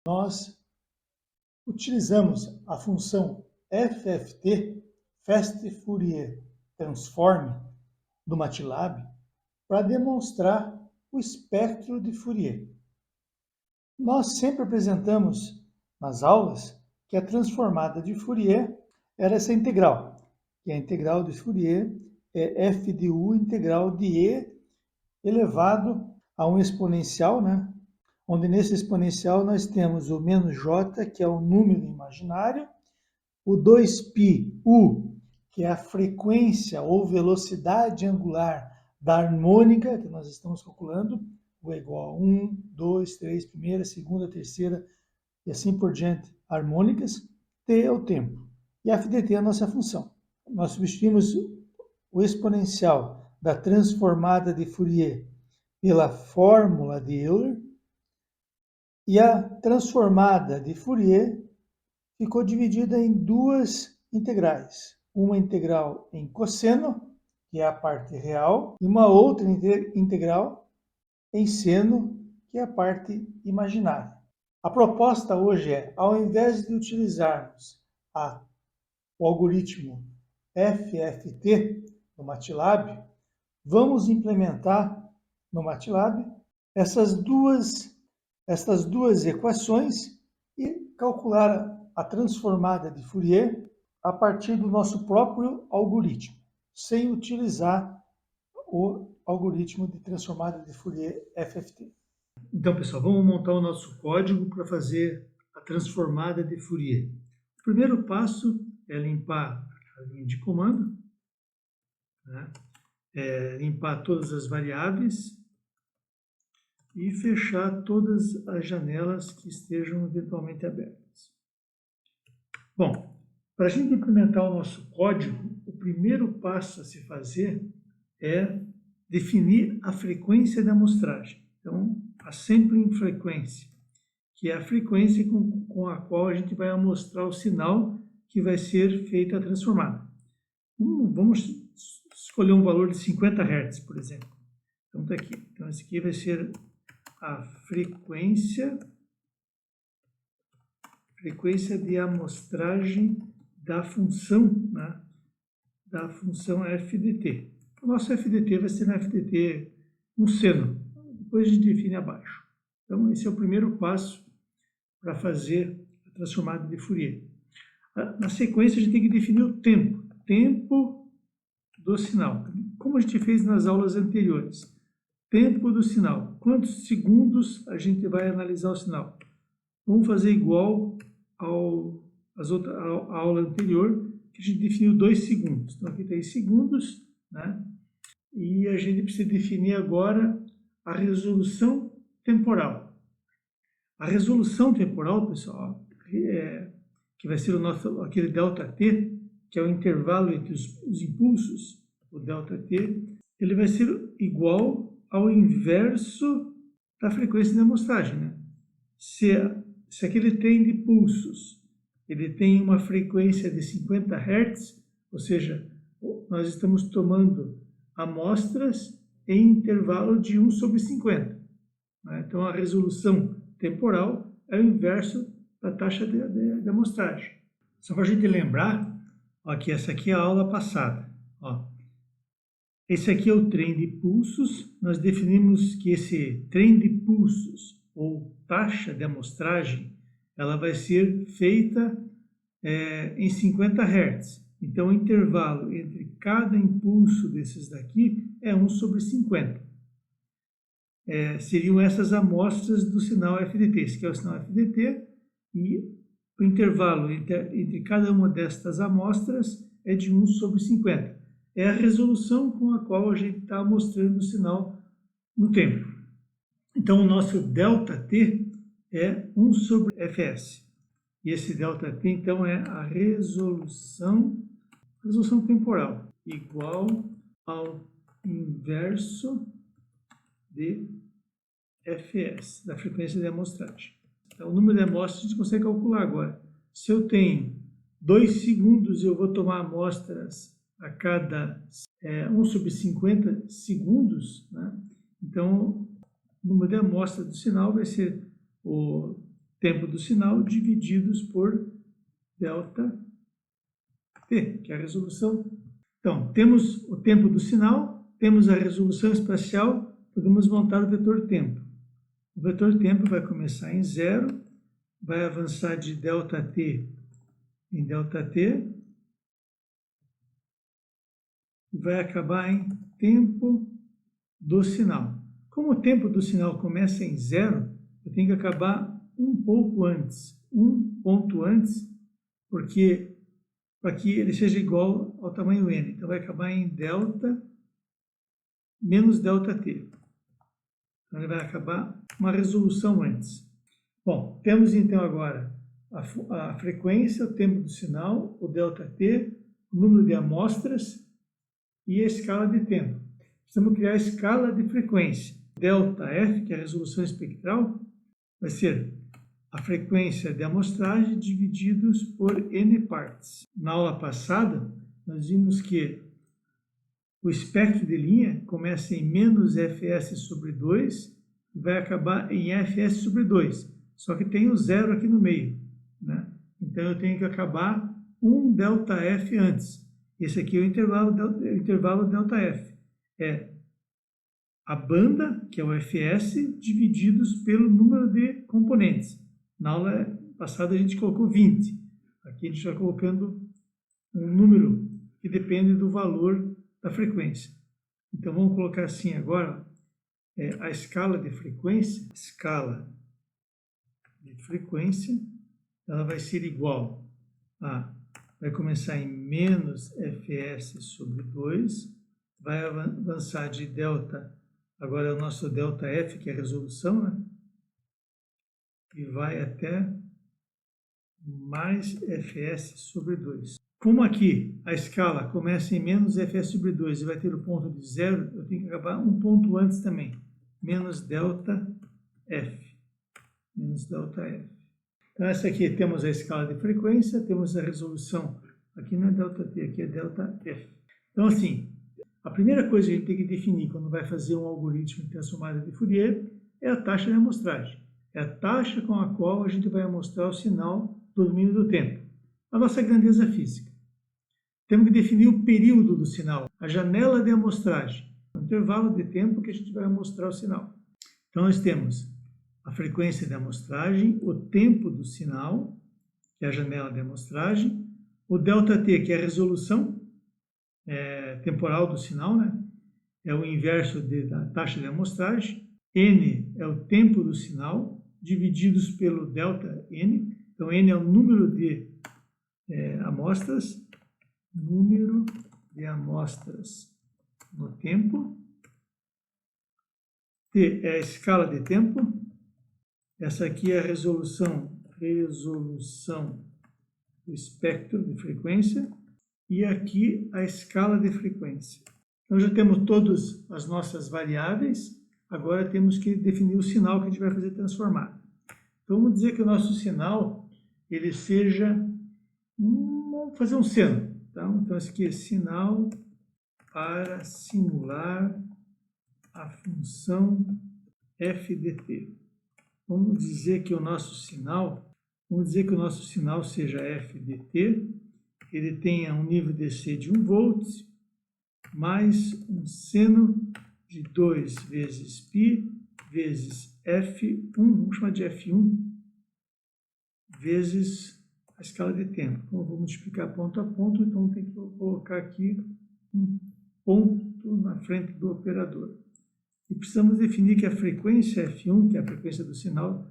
nós utilizamos a função FFT, Fast Fourier Transform, do MATLAB, para demonstrar o espectro de Fourier. Nós sempre apresentamos nas aulas que a transformada de Fourier era essa integral, que a integral de Fourier é f de u integral de e elevado a um exponencial, né? Onde nesse exponencial nós temos o menos j, que é o número imaginário, o 2π, u, que é a frequência ou velocidade angular da harmônica que nós estamos calculando, u é igual a 1, 2, 3, primeira, segunda, terceira e assim por diante, harmônicas, t é o tempo. E f dt é a nossa função. Nós substituímos o exponencial da transformada de Fourier pela fórmula de Euler, e a transformada de Fourier ficou dividida em duas integrais. Uma integral em cosseno, que é a parte real, e uma outra integral em seno, que é a parte imaginária. A proposta hoje é, ao invés de utilizarmos o algoritmo FFT no MATLAB, vamos implementar no MATLAB estas duas equações e calcular a transformada de Fourier a partir do nosso próprio algoritmo, sem utilizar o algoritmo de transformada de Fourier FFT. Então, pessoal, vamos montar o nosso código para fazer a transformada de Fourier. O primeiro passo é limpar a linha de comando, né? Limpar todas as variáveis e fechar todas as janelas que estejam eventualmente abertas. Bom, para a gente implementar o nosso código, o primeiro passo a se fazer é definir a frequência da amostragem. Então, a sampling frequency, que é a frequência com a qual a gente vai amostrar o sinal que vai ser feita a transformada. Vamos escolher um valor de 50 Hz, por exemplo. Então, está aqui. Então, esse aqui vai ser a frequência de amostragem da função, né, da função FDT. O nosso FDT vai ser na FDT um seno. Depois a gente define abaixo. Então, esse é o primeiro passo para fazer a transformada de Fourier. Na sequência, a gente tem que definir o tempo do sinal, como a gente fez nas aulas anteriores. Tempo do sinal. Quantos segundos a gente vai analisar o sinal? Vamos fazer igual à aula anterior, que a gente definiu 2 segundos. Então, aqui tem segundos, né? E a gente precisa definir agora a resolução temporal. A resolução temporal, pessoal, que vai ser aquele ΔT, que é o intervalo entre os impulsos, o ΔT, ele vai ser igual ao inverso da frequência de amostragem, né? Se aquele trem de pulsos ele tem uma frequência de 50 Hz, ou seja, nós estamos tomando amostras em intervalo de 1/50. Né? Então, a resolução temporal é o inverso da taxa de amostragem. Só para a gente lembrar, ó, que essa aqui é a aula passada. Ó. Esse aqui é o trem de pulsos. Nós definimos que esse trem de pulsos, ou taxa de amostragem, ela vai ser feita em 50 Hz. Então, o intervalo entre cada impulso desses daqui é 1/50. Seriam essas amostras do sinal FDT. Esse aqui é o sinal FDT e o intervalo entre cada uma destas amostras é de 1/50. É a resolução com a qual a gente está mostrando o sinal no tempo. Então, o nosso ΔT é 1/fs. E esse ΔT, então, é a resolução temporal, igual ao inverso de Fs, da frequência de amostragem. Então, o número de amostras a gente consegue calcular agora. Se eu tenho 2 segundos, eu vou tomar amostras a cada 1/50 segundos, né? Então, o número de amostras do sinal vai ser o tempo do sinal divididos por delta t, que é a resolução. Então, temos o tempo do sinal, temos a resolução espacial, podemos montar o vetor tempo. O vetor tempo vai começar em 0, vai avançar de ΔT em ΔT, e vai acabar em tempo do sinal. Como o tempo do sinal começa em 0, eu tenho que acabar um pouco antes, um ponto antes, porque para que ele seja igual ao tamanho n. Então vai acabar em delta menos ΔT. Então ele vai acabar uma resolução antes. Bom, temos então agora a frequência, o tempo do sinal, o ΔT, o número de amostras e a escala de tempo. Precisamos criar a escala de frequência. ΔF, que é a resolução espectral, vai ser a frequência de amostragem divididos por n partes. Na aula passada, nós vimos que o espectro de linha começa em menos fs sobre 2 e vai acabar em fs sobre 2. Só que tem o zero aqui no meio, né? Então eu tenho que acabar um ΔF antes. Esse aqui é o intervalo ΔF. É a banda, que é o fs, divididos pelo número de componentes. Na aula passada a gente colocou 20. Aqui a gente está colocando um número que depende do valor da frequência. Então vamos colocar assim agora, a escala de frequência. Escala de frequência, ela vai ser igual a, vai começar em menos fs sobre 2, vai avançar de delta, agora é o nosso ΔF, que é a resolução, né? E vai até mais fs sobre 2. Como aqui a escala começa em menos fs sobre 2 e vai ter o ponto de 0, eu tenho que acabar um ponto antes também, menos ΔF. Menos ΔF. Então, essa aqui temos a escala de frequência, temos a resolução. Aqui não é ΔT, aqui é ΔF. Então, assim, a primeira coisa que a gente tem que definir quando vai fazer um algoritmo de transformada de Fourier é a taxa de amostragem. É a taxa com a qual a gente vai amostrar o sinal do domínio do tempo. A nossa grandeza física. Temos que definir o período do sinal, a janela de amostragem, o intervalo de tempo que a gente vai amostrar o sinal. Então, nós temos a frequência de amostragem, o tempo do sinal, que é a janela de amostragem, o ΔT, que é a resolução temporal do sinal, né? É o inverso da taxa de amostragem. N é o tempo do sinal, divididos pelo ΔN. Então, N é o número de amostras, número de amostras no tempo. T é a escala de tempo. Essa aqui é a resolução do espectro de frequência. E aqui a escala de frequência. Então já temos todas as nossas variáveis, agora temos que definir o sinal que a gente vai fazer transformar. Então vamos dizer que o nosso sinal, ele seja, vamos fazer um seno. Tá? Então esse aqui é sinal para simular a função f de t. Vamos dizer que o nosso sinal seja f de t, ele tenha um nível DC de 1 volt, mais um seno de 2 vezes π, vezes F1, vamos chamar de F1, vezes a escala de tempo. Então, eu vou multiplicar ponto a ponto, então tem que colocar aqui um ponto na frente do operador. E precisamos definir que a frequência F1, que é a frequência do sinal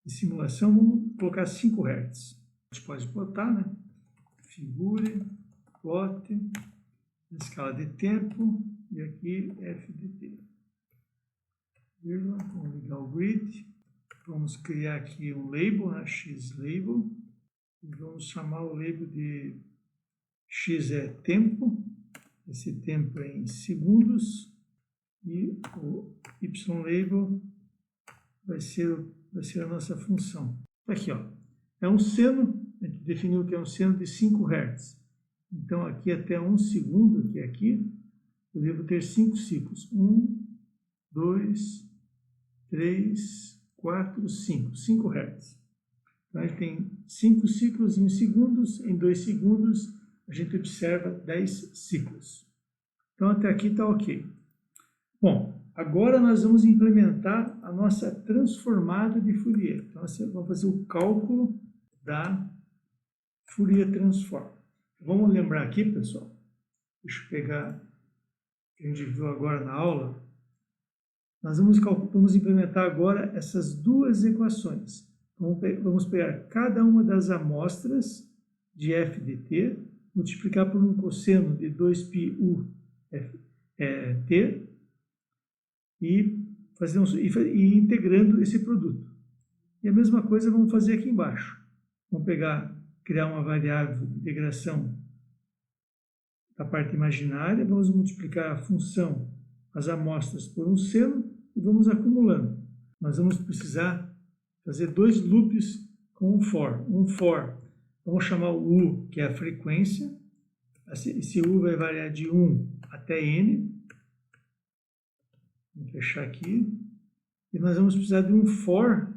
de simulação, vamos colocar 5 Hz. A gente pode botar, né? Figure, plot, escala de tempo, e aqui f de t. Vamos ligar o grid, vamos criar aqui um label, né, xlabel, e vamos chamar o label de x é tempo, esse tempo é em segundos, e o y-label vai ser a nossa função. Aqui, ó, é um seno, a gente definiu que é um seno de 5 Hz. Então, aqui até 1 segundo, que é aqui, eu devo ter 5 ciclos. 1, 2, 3, 4, 5. 5 Hz. Então, ele tem 5 ciclos em segundos, em 2 segundos a gente observa 10 ciclos. Então, até aqui está ok. Bom, agora nós vamos implementar a nossa transformada de Fourier. Então, vamos fazer o cálculo da Fourier Transform. Vamos lembrar aqui, pessoal. Deixa eu pegar o que a gente viu agora na aula. Nós vamos implementar agora essas duas equações. Vamos pegar cada uma das amostras de f de t, multiplicar por um cosseno de 2πu t e integrando esse produto. E a mesma coisa vamos fazer aqui embaixo. Vamos criar uma variável de integração da parte imaginária, vamos multiplicar a função, as amostras por um seno e vamos acumulando. Nós vamos precisar fazer 2 loops com um for. Um for, vamos chamar o u, que é a frequência. Esse u vai variar de 1 até n. Vou fechar aqui. E nós vamos precisar de um for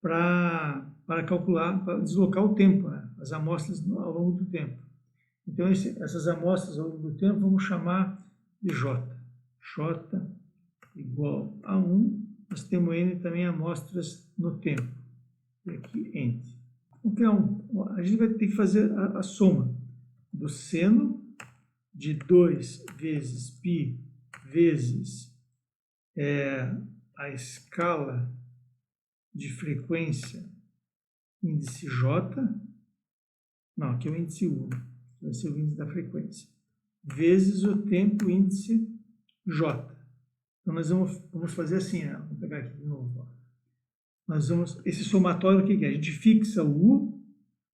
para calcular, para deslocar o tempo, né? As amostras ao longo do tempo. Então, essas amostras ao longo do tempo vamos chamar de J. J igual a 1. Nós temos N também amostras no tempo. E aqui N. Então, a gente vai ter que fazer a soma do seno de 2 vezes π vezes a escala de frequência índice J. Não, aqui é o índice U. Vai ser o índice da frequência. Vezes o tempo índice J. Então, nós vamos fazer assim, né? Vamos pegar aqui de novo. Ó. Esse somatório, o que é? A gente fixa o U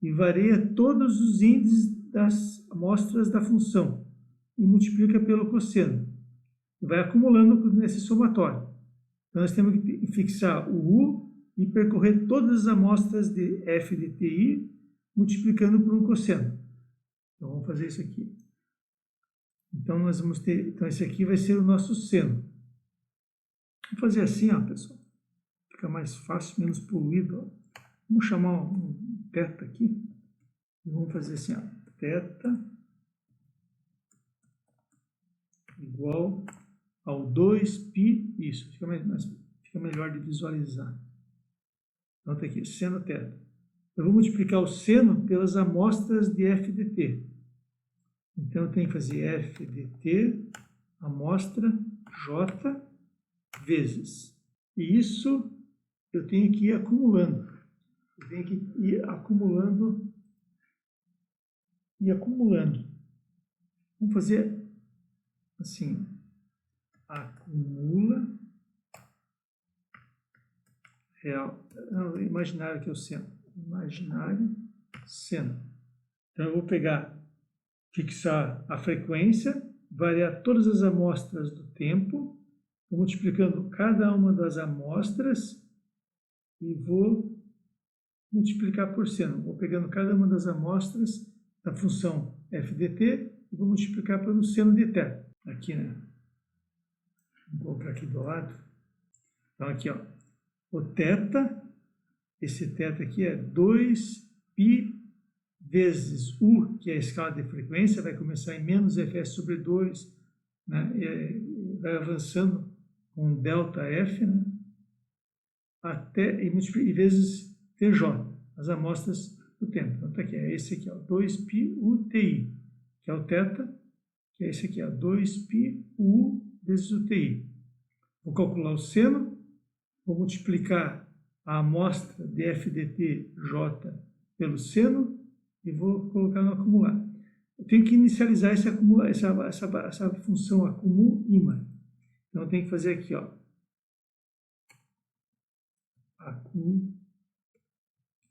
e varia todos os índices das amostras da função e multiplica pelo cosseno. E vai acumulando nesse somatório. Então, nós temos que fixar o U e percorrer todas as amostras de f de ti multiplicando por um cosseno. Então, vamos fazer isso aqui. Então, nós vamos ter... Então, esse aqui vai ser o nosso seno. Vamos fazer assim, ó, pessoal. Fica mais fácil, menos poluído. Ó. Vamos chamar um θ aqui. E vamos fazer assim, ó. Θ igual ao 2π. Isso, fica melhor de visualizar. Então, tá aqui, seno θ. Eu vou multiplicar o seno pelas amostras de f de t. Então, eu tenho que fazer f de t, amostra j, vezes. E isso eu tenho que ir acumulando. Eu tenho que ir acumulando e acumulando. Vamos fazer assim. Acumula real. Não, imaginário que é o seno. Imaginário seno. Então, eu vou fixar a frequência, variar todas as amostras do tempo, vou multiplicando cada uma das amostras e vou multiplicar por seno. Vou pegando cada uma das amostras da função f de t e vou multiplicar pelo seno de θ. Aqui, né? Vou colocar aqui do lado. Então, aqui, ó. O θ, esse θ aqui é 2π vezes U, que é a escala de frequência, vai começar em menos Fs sobre 2, né? E vai avançando com ΔF, né? E vezes Tj, as amostras do tempo. Então, tá aqui, é esse aqui, ó, 2πUTI, que é o θ, que é esse aqui, ó, 2πU vezes o TI. Vou calcular o seno, vou multiplicar a amostra de f de t j pelo seno e vou colocar no acumular. Eu tenho que inicializar essa função acumula. Então, eu tenho que fazer aqui, ó,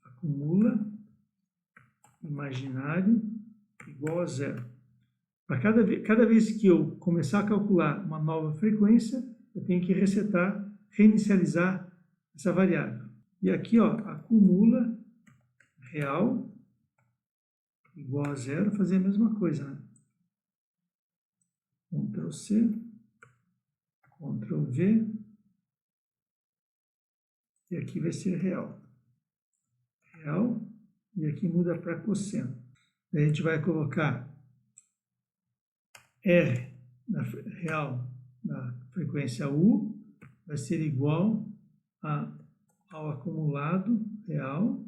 acumula imaginário igual a 0. Para cada vez que eu começar a calcular uma nova frequência, eu tenho que reinicializar essa variável. E aqui, ó, acumula real igual a 0, fazer a mesma coisa, né? Ctrl C, Ctrl V, e aqui vai ser real. real, e aqui muda para cosseno. Daí a gente vai colocar R real na frequência U, vai ser igual ao acumulado real,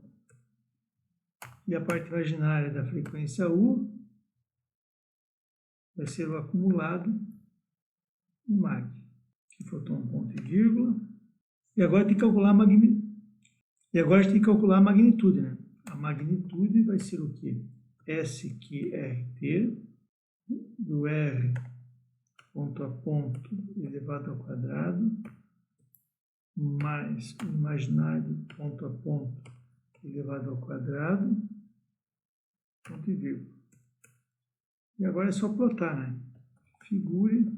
e a parte imaginária da frequência U vai ser o acumulado do mag. Aqui faltou um ponto e vírgula. E agora tem que calcular a magnitude. E agora a gente tem que calcular a magnitude, né? A magnitude vai ser o quê? S que RT do R ponto a ponto elevado ao quadrado mais o imaginário ponto a ponto elevado ao quadrado, ponto e vírgula. E agora é só plotar, né? Figure,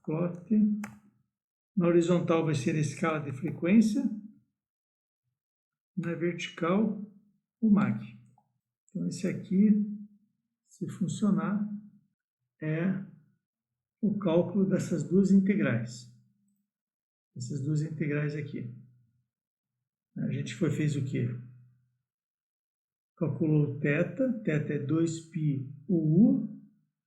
plote. Na horizontal vai ser a escala de frequência, na vertical o mag. Então esse aqui, se funcionar, é o cálculo dessas duas integrais. Essas duas integrais aqui. A gente fez o quê? Calculou o θ é 2π U,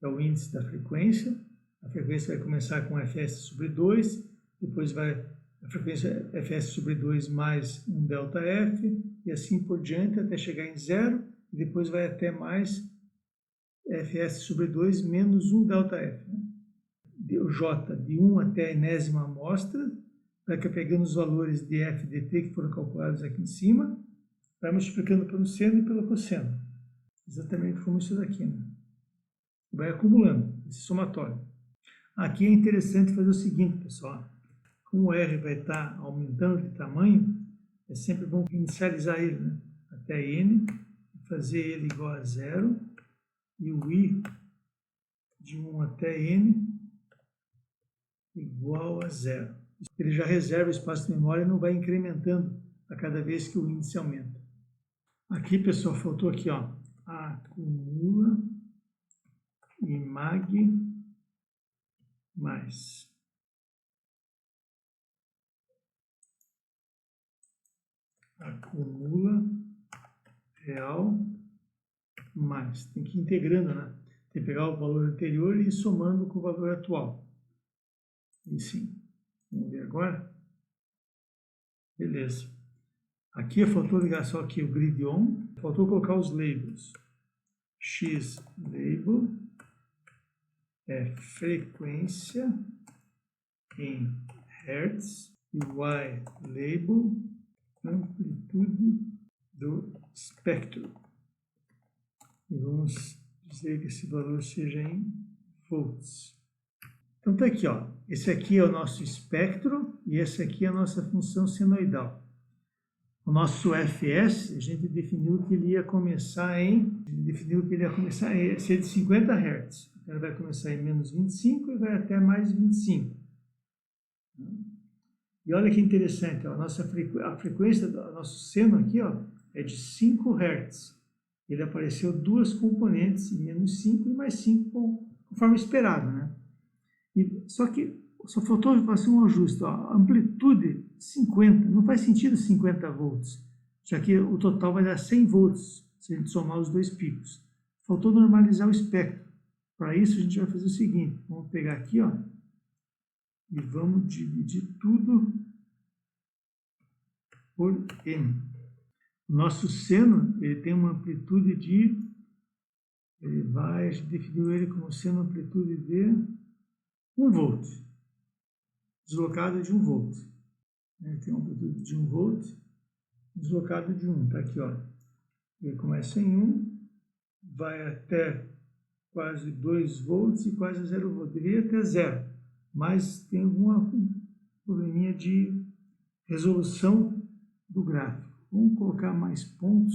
é o índice da frequência. A frequência vai começar com Fs sobre 2, depois vai a frequência Fs sobre 2 mais um ΔF, e assim por diante até chegar em zero, e depois vai até mais Fs sobre 2 menos um ΔF. O J de 1 até a enésima amostra, vai pegando os valores de f dt que foram calculados aqui em cima, vai multiplicando pelo seno e pelo cosseno. Exatamente como isso daqui, né? Vai acumulando esse somatório. Aqui é interessante fazer o seguinte, pessoal. Como o R vai estar aumentando de tamanho, é sempre bom inicializar ele, né? Até N, fazer ele igual a zero, e o I de 1 até N igual a zero. Ele já reserva o espaço de memória e não vai incrementando a cada vez que o índice aumenta. Aqui, pessoal, faltou aqui, ó, acumula e mag mais. Acumula real mais. Tem que ir integrando, né? Tem que pegar o valor anterior e ir somando com o valor atual. E sim. Vamos ver agora? Beleza. Aqui faltou ligar só aqui o grid on. Faltou colocar os labels. X label é frequência em Hertz e Y label amplitude do espectro. E vamos dizer que esse valor seja em volts. Então tá aqui, ó. Esse aqui é o nosso espectro e esse aqui é a nossa função senoidal. O nosso Fs, a gente definiu que ele ia começar a ser de 50 Hz. Então ele vai começar em menos 25 e vai até mais 25. E olha que interessante, ó, a frequência do nosso seno aqui, ó, é de 5 Hz. Ele apareceu duas componentes, menos 5 e mais 5, conforme esperado, né? Só que só faltou fazer um ajuste, ó, amplitude 50, não faz sentido 50 volts, já que o total vai dar 100 volts, se a gente somar os dois picos. Faltou normalizar o espectro. Para isso a gente vai fazer o seguinte, vamos pegar aqui, ó, e vamos dividir tudo por n. O nosso seno, ele tem uma amplitude de, a gente definiu ele como seno amplitude de 1 volt, deslocado de 1 volt. Tem uma amplitude de 1 volt, deslocado de 1, está aqui, ó. Ele começa em 1, vai até quase 2 volts e quase 0 volts. Deveria até 0, mas tem alguma probleminha de resolução do gráfico. Vamos colocar mais pontos.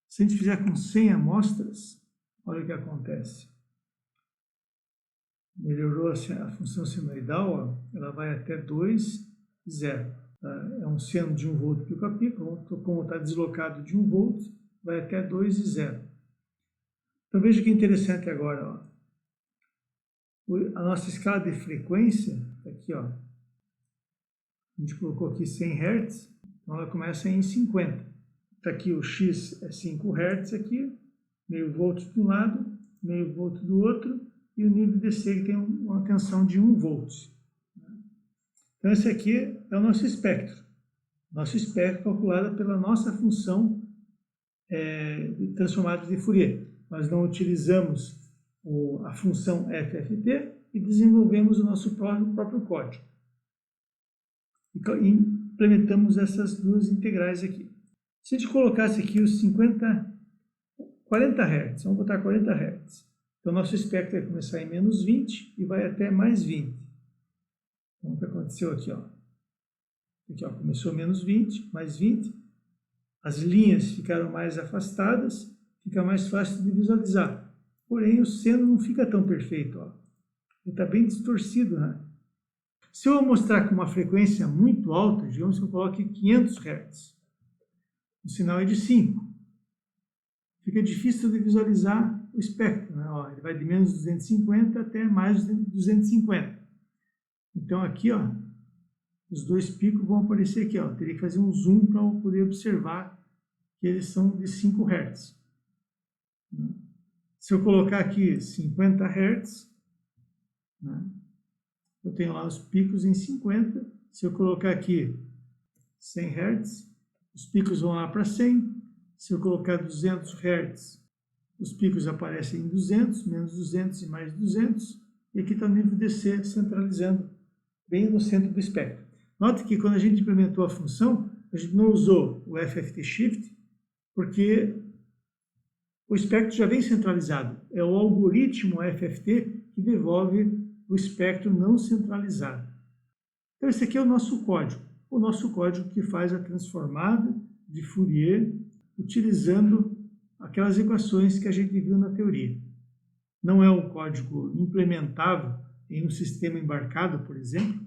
Se a gente fizer com 100 amostras, olha o que acontece. Melhorou a função senoidal, ó, ela vai até 2, 0. É um seno de 1 volt pico a pico, como está deslocado de 1 volt, vai até 2 e 0. Então veja que interessante agora, ó. A nossa escala de frequência, aqui, ó, a gente colocou aqui 100 Hz, então ela começa em 50. Está aqui o X é 5 Hz aqui, meio volt de um lado, meio volt do outro, e o nível DC que tem uma tensão de 1 volt. Então, esse aqui é o nosso espectro. Nosso espectro calculado pela nossa função transformada de Fourier. Nós não utilizamos a função FFT e desenvolvemos o nosso próprio código. E implementamos essas duas integrais aqui. Se a gente colocasse aqui os 40 Hz, vamos botar 40 Hz. Então, nosso espectro vai começar em menos 20 e vai até mais 20. Então, o que aconteceu aqui, ó? Aqui, ó, começou menos 20, mais 20. As linhas ficaram mais afastadas, fica mais fácil de visualizar. Porém, o seno não fica tão perfeito, ó. Ele está bem distorcido, né? Se eu mostrar com uma frequência muito alta, digamos que eu coloque 500 Hz, o sinal é de 5. Fica difícil de visualizar o espectro, né? Ó, ele vai de menos 250 até mais 250. Então, aqui, ó, os dois picos vão aparecer aqui, ó. Eu teria que fazer um zoom para eu poder observar que eles são de 5 Hz. Se eu colocar aqui 50 Hz, né, eu tenho lá os picos em 50. Se eu colocar aqui 100 Hz, os picos vão lá para 100. Se eu colocar 200 Hz, os picos aparecem em 200, menos 200 e mais 200. E aqui está o nível DC centralizando bem no centro do espectro. Note que quando a gente implementou a função, a gente não usou o FFT Shift, porque o espectro já vem centralizado. É o algoritmo FFT que devolve o espectro não centralizado. Então, esse aqui é o nosso código que faz a transformada de Fourier utilizando aquelas equações que a gente viu na teoria. Não é um código implementável em um sistema embarcado, por exemplo.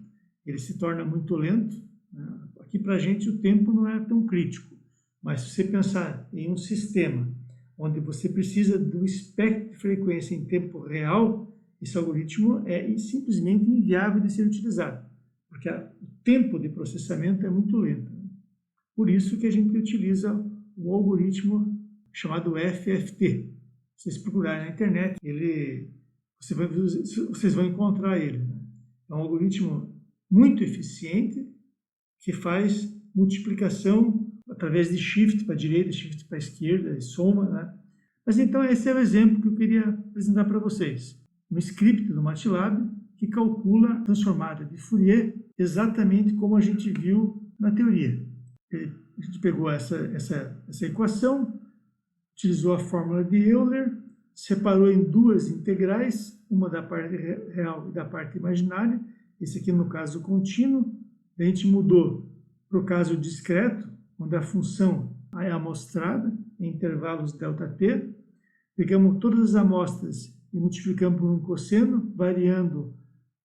Ele se torna muito lento, né? Aqui para a gente o tempo não é tão crítico, mas se você pensar em um sistema onde você precisa do espectro de frequência em tempo real, esse algoritmo é simplesmente inviável de ser utilizado, porque o tempo de processamento é muito lento. Por isso que a gente utiliza o algoritmo chamado FFT. Se vocês procurarem na internet, vocês vão encontrar ele. É um algoritmo muito eficiente que faz multiplicação através de shift para a direita, shift para a esquerda, e soma, né? Mas então esse é o exemplo que eu queria apresentar para vocês. Um script do MATLAB que calcula a transformada de Fourier exatamente como a gente viu na teoria. A gente pegou essa equação, utilizou a fórmula de Euler, separou em duas integrais, uma da parte real e da parte imaginária, esse aqui no caso contínuo. A gente mudou para o caso discreto, onde a função é amostrada em intervalos ΔT. Pegamos todas as amostras e multiplicamos por um cosseno, variando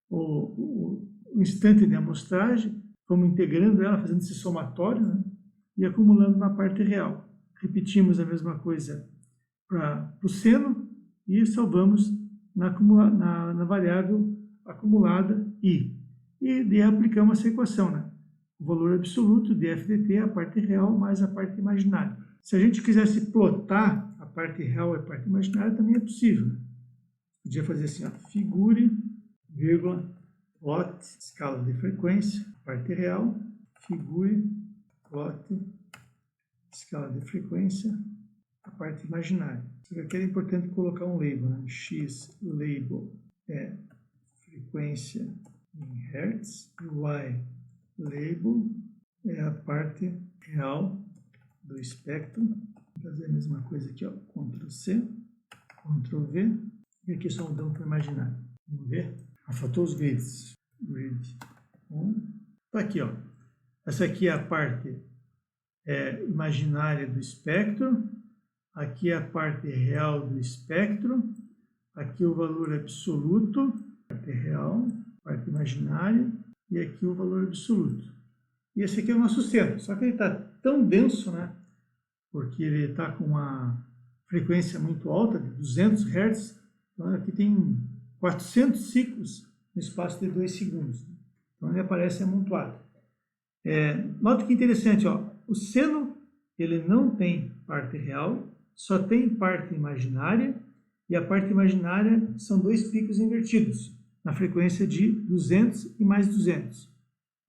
o instante de amostragem, fomos integrando ela, fazendo esse somatório, né, e acumulando na parte real. Repetimos a mesma coisa para o seno e salvamos na variável acumulada I. E daí aplicamos essa equação, né? O valor absoluto de FDT é a parte real mais a parte imaginária. Se a gente quisesse plotar a parte real e a parte imaginária, também é possível. Podia fazer assim, ó, figure, vírgula, plot, escala de frequência, parte real, figure, plot, escala de frequência, a parte imaginária. Só que é importante colocar um label, né? X label é frequência em Hertz, e Y label é a parte real do espectro. Vou fazer a mesma coisa aqui, ó, Ctrl C, Ctrl V, e aqui só mudamos para o imaginário. Vamos ver? Faltou os grids. Grid 1. Tá aqui, ó. Essa aqui é a parte imaginária do espectro. Aqui é a parte real do espectro. Aqui o valor absoluto, parte real, parte imaginária, e aqui o valor absoluto. E esse aqui é o nosso centro, só que ele está tão denso, né? Porque ele está com uma frequência muito alta, de 200 Hz, então aqui tem 400 ciclos no espaço de 2 segundos. Então ele aparece amontoado. Nota que interessante, ó, o seno ele não tem parte real, só tem parte imaginária, e a parte imaginária são dois picos invertidos, na frequência de 200 e mais 200.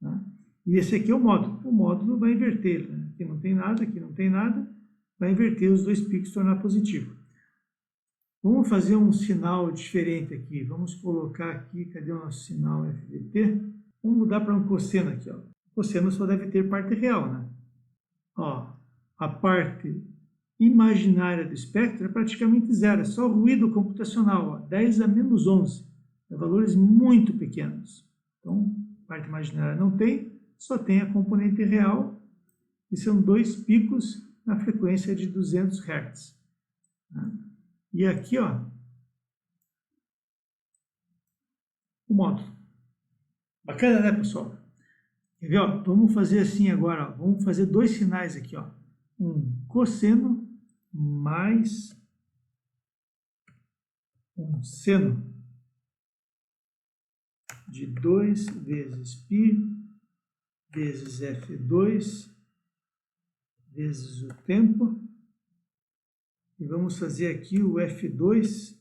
Tá? E esse aqui é o módulo. O módulo vai inverter. Né? Aqui não tem nada, aqui não tem nada. Vai inverter os dois picos e tornar positivo. Vamos fazer um sinal diferente aqui. Vamos colocar aqui, cadê o nosso sinal FDT? Vamos mudar para um cosseno aqui. Ó. O cosseno só deve ter parte real. Né? Ó, a parte imaginária do espectro é praticamente zero. É só ruído computacional. Ó, 10 a menos 11. É valores muito pequenos. Então, parte imaginária não tem, só tem a componente real, e são dois picos na frequência de 200 Hz. E aqui, ó, o módulo. Bacana, né, pessoal? Quer ver, ó? Vamos fazer assim agora, ó. Vamos fazer dois sinais aqui, ó. Um cosseno mais um seno de 2 vezes π vezes F2 vezes o tempo. E vamos fazer aqui o F2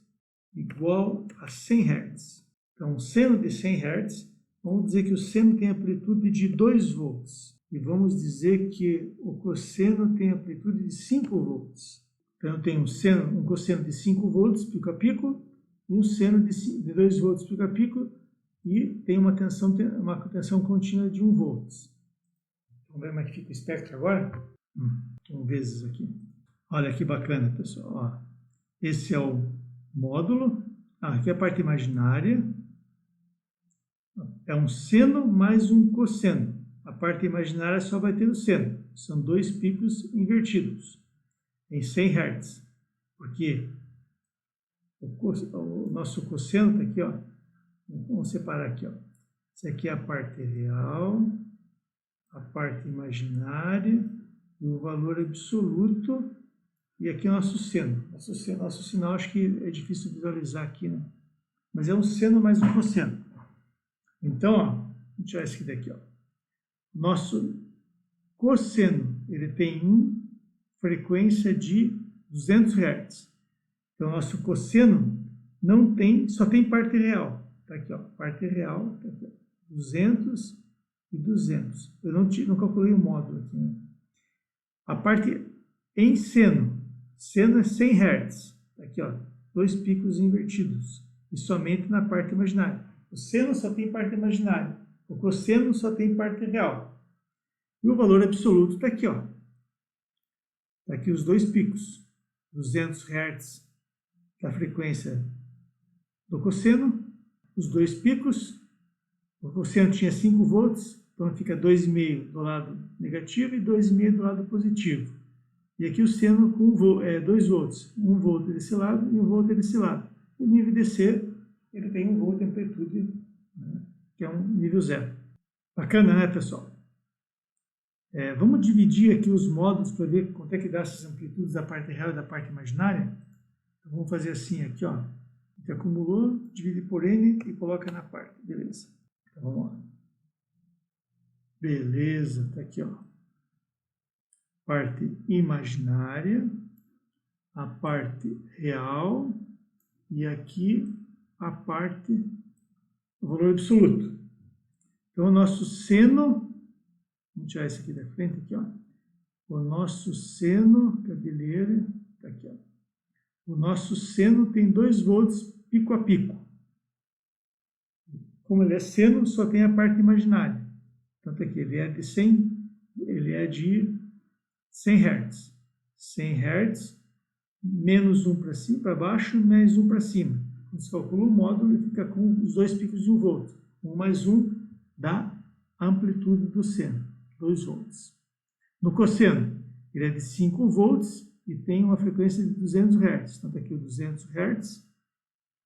igual a 100 Hz. Então, seno de 100 Hz, vamos dizer que o seno tem amplitude de 2 volts. E vamos dizer que o cosseno tem amplitude de 5 volts. Então, eu tenho um cosseno de 5 volts pico a pico e um seno de 2 volts pico a pico e tem uma tensão contínua de 1 volts. Vamos ver como é que fica o espectro agora? Vamos ver isso aqui. Olha que bacana, pessoal. Ó, esse é o módulo. Aqui é a parte imaginária. É um seno mais um cosseno. A parte imaginária só vai ter o seno. São dois picos invertidos em 100 Hz. Porque o nosso cosseno está aqui, ó. Vamos separar aqui, ó. Essa aqui é a parte real, a parte imaginária e o valor absoluto. E aqui é o nosso seno. Nosso sinal, acho que é difícil visualizar aqui, né? Mas é um seno mais um cosseno. Então, ó, vamos tirar esse aqui daqui, ó. Nosso cosseno, ele tem frequência de 200 Hz. Então, nosso cosseno não tem, só tem parte real. Tá aqui, ó, parte real, tá aqui, ó, 200 e 200. Eu não calculei o módulo aqui, né? A parte em seno é 100 Hz. Tá aqui, ó, dois picos invertidos. E somente na parte imaginária. O seno só tem parte imaginária. O cosseno só tem parte real. E o valor absoluto está aqui, ó. Está aqui os dois picos. 200 Hz, que é a frequência do cosseno. Os dois picos. O cosseno tinha 5 volts, então fica 2,5 do lado negativo e 2,5 do lado positivo. E aqui o seno com 2 volts. 1 volt desse lado e 1 volt desse lado. O nível DC, ele tem 1 volt de amplitude, né, que é um nível zero. Bacana, né, pessoal? Vamos dividir aqui os módulos para ver quanto é que dá essas amplitudes da parte real e da parte imaginária. Então, vamos fazer assim aqui, ó. A gente acumulou, divide por N e coloca na parte. Beleza. Então, vamos lá. Beleza, tá aqui, ó. Parte imaginária, a parte real e aqui a parte do valor absoluto. Então, o nosso seno, vamos tirar esse aqui da frente, aqui, ó. O nosso seno, cadê ele? Tá aqui, ó. O nosso seno tem 2 volts pico a pico. Como ele é seno, só tem a parte imaginária. Tanto aqui, ele é de 100 Hz. 100 Hz, menos 1 para cima, para baixo, mais 1 para cima. Quando você calcula o módulo, ele fica com os dois picos de 1 volt. 1 mais 1 dá a amplitude do seno, 2 volts. No cosseno, ele é de 5 volts e tem uma frequência de 200 Hz. Então, está aqui o 200 Hz,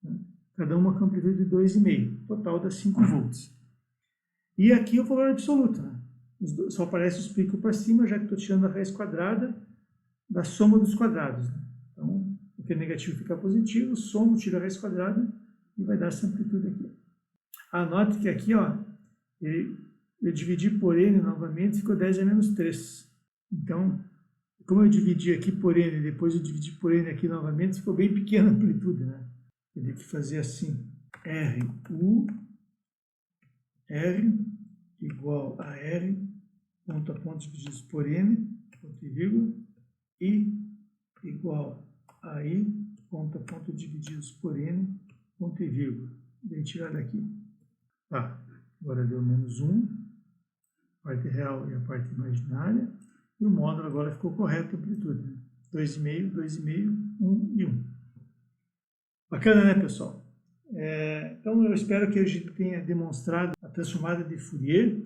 né? Cada uma com amplitude de 2,5. Total dá 5 volts. E aqui o valor absoluto, né? Só aparece os picos para cima, já que estou tirando a raiz quadrada da soma dos quadrados, né? Então, o que é negativo fica positivo, somo, tiro a raiz quadrada e vai dar essa amplitude aqui. Anote que aqui, ó, eu dividi por N novamente, ficou 10 a menos 3. Então, como eu dividi aqui por N, depois eu dividi por N aqui novamente, ficou bem pequena a amplitude, né? Eu tenho que fazer assim, RU, R igual a R, ponto a ponto divididos por N, ponto e vírgula, I igual a I, ponto a ponto divididos por N, ponto e vírgula. Vou tirar daqui. Tá, agora deu -1, a parte real e a parte imaginária, e o módulo agora ficou correto a amplitude, né? 2,5, 2,5, 1 e 1. Bacana, né, pessoal? Então, eu espero que a gente tenha demonstrado a transformada de Fourier